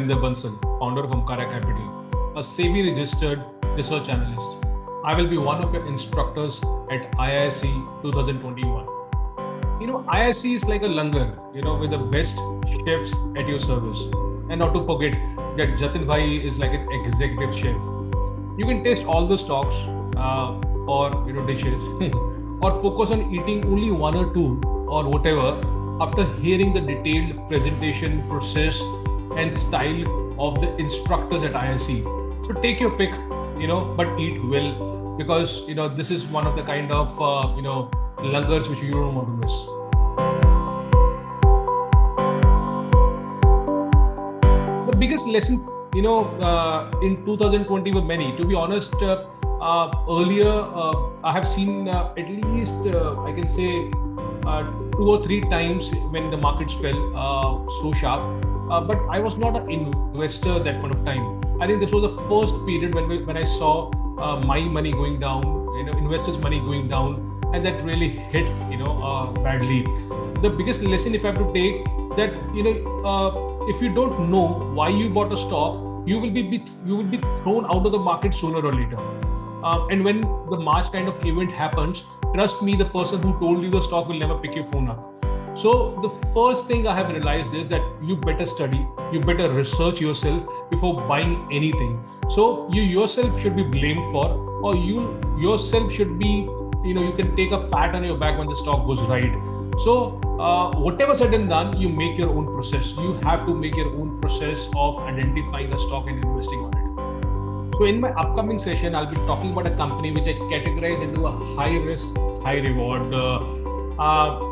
Maninder Bansal, founder of Amkara Capital, a SEBI registered research analyst. I will be one of your instructors at IISc 2021. IISc is like a langar, with the best chefs at your service. And not to forget that Jatin Bhai is like an executive chef. You can taste all the stocks or dishes or focus on eating only one or two or whatever after hearing the detailed presentation process and style of the instructors at IISc. So take your pick, but eat well, because this is one of the kind of langars which you don't want to miss. The biggest lesson in 2020 were many. To be honest, earlier I have seen at least I can say 2 or 3 times when the markets fell so sharp, but I was not an investor at that point of time. I think this was the first period when I saw my money going down, investors' money going down, and that really hit badly. The biggest lesson, if I have to take, that if you don't know why you bought a stock, you will be thrown out of the market sooner or later. And when the March kind of event happens, trust me, the person who told you the stock will never pick your phone up. So the first thing I have realized is that you better study, you better research yourself before buying anything. So you yourself should be blamed for, or you yourself should be, you can take a pat on your back when the stock goes right. So whatever said and done, you make your own process. You have to make your own process of identifying a stock and investing on it. So in my upcoming session, I'll be talking about a company which I categorize into a high risk, high reward.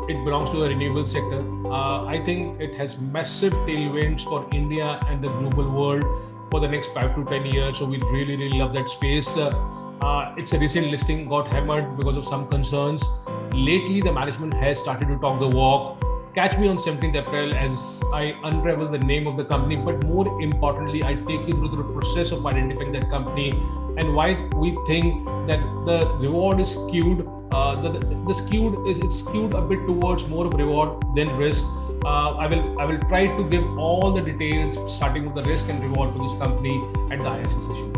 It belongs to the renewable sector. I think it has massive tailwinds for India and the global world for the next 5 to 10 years. So we really, really love that space. It's a recent listing, got hammered because of some concerns. Lately, the management has started to talk the walk. Catch me on 17th April as I unravel the name of the company, but more importantly, I take you through the process of identifying that company and why we think that the reward is skewed. It's skewed a bit towards more of reward than risk. I will try to give all the details starting with the risk and reward to this company at the IISc session.